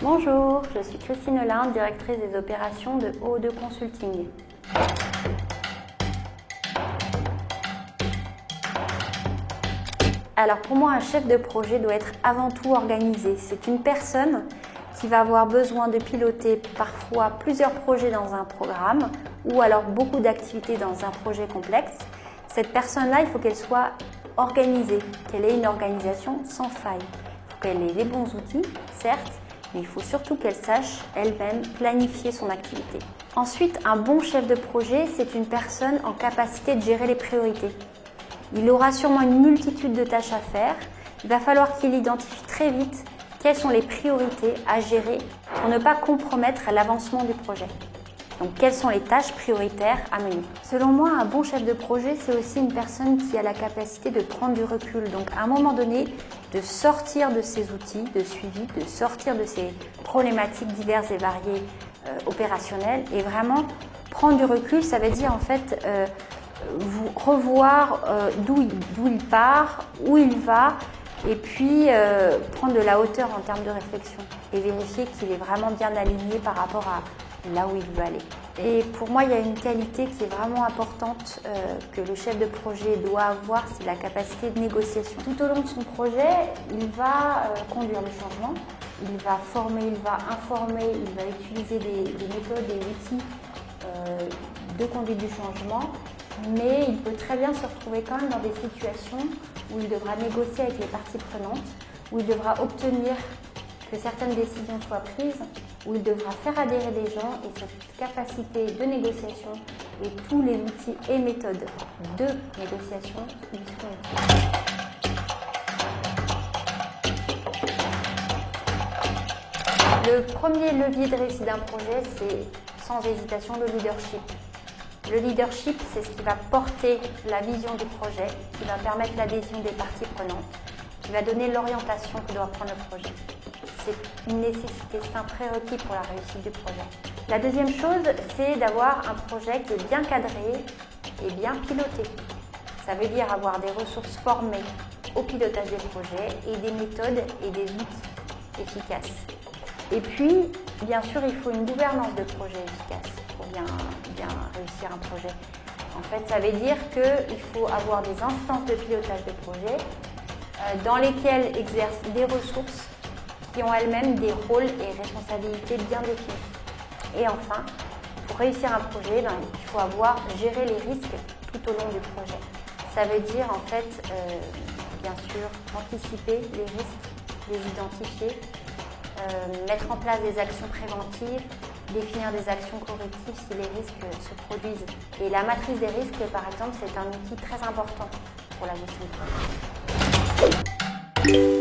Bonjour, je suis Christine Holland, directrice des opérations de O2 Consulting. Alors pour moi, un chef de projet doit être avant tout organisé. C'est une personne qui va avoir besoin de piloter parfois plusieurs projets dans un programme ou alors beaucoup d'activités dans un projet complexe. Cette personne-là, il faut qu'elle soit organisée, qu'elle ait une organisation sans faille. Il faut qu'elle ait les bons outils, certes, mais il faut surtout qu'elle sache elle-même planifier son activité. Ensuite, un bon chef de projet, c'est une personne en capacité de gérer les priorités. Il aura sûrement une multitude de tâches à faire. Il va falloir qu'il identifie très vite quelles sont les priorités à gérer pour ne pas compromettre l'avancement du projet. Donc, quelles sont les tâches prioritaires à mener? Selon moi, un bon chef de projet, c'est aussi une personne qui a la capacité de prendre du recul. Donc, à un moment donné, de sortir de ses outils de suivi, de sortir de ses problématiques diverses et variées opérationnelles et vraiment prendre du recul. Ça veut dire en fait vous revoir d'où il part, où il va et puis prendre de la hauteur en termes de réflexion et vérifier qu'il est vraiment bien aligné par rapport à là où il veut aller. Et pour moi, il y a une qualité qui est vraiment importante que le chef de projet doit avoir, c'est la capacité de négociation. Tout au long de son projet, il va conduire le changement, il va former, il va informer, il va utiliser des méthodes et outils de conduite du changement, mais il peut très bien se retrouver quand même dans des situations où il devra négocier avec les parties prenantes, où il devra obtenir que certaines décisions soient prises, où il devra faire adhérer des gens et cette capacité de négociation et tous les outils et méthodes de négociation lui seront utiles. Le premier levier de réussite d'un projet, c'est sans hésitation le leadership. Le leadership, c'est ce qui va porter la vision du projet, qui va permettre l'adhésion des parties prenantes, qui va donner l'orientation que doit prendre le projet. C'est une nécessité, c'est un prérequis pour la réussite du projet. La deuxième chose, c'est d'avoir un projet qui est bien cadré et bien piloté. Ça veut dire avoir des ressources formées au pilotage des projets et des méthodes et des outils efficaces. Et puis, bien sûr, il faut une gouvernance de projet efficace pour bien réussir un projet. En fait, ça veut dire qu'il faut avoir des instances de pilotage de projet dans lesquelles exercent des ressources qui ont elles-mêmes des rôles et responsabilités bien définis. Et enfin, pour réussir un projet, il faut avoir géré les risques tout au long du projet. Ça veut dire en fait, bien sûr, anticiper les risques, les identifier, mettre en place des actions préventives, définir des actions correctives si les risques se produisent. Et la matrice des risques, par exemple, c'est un outil très important pour la gestion de projet.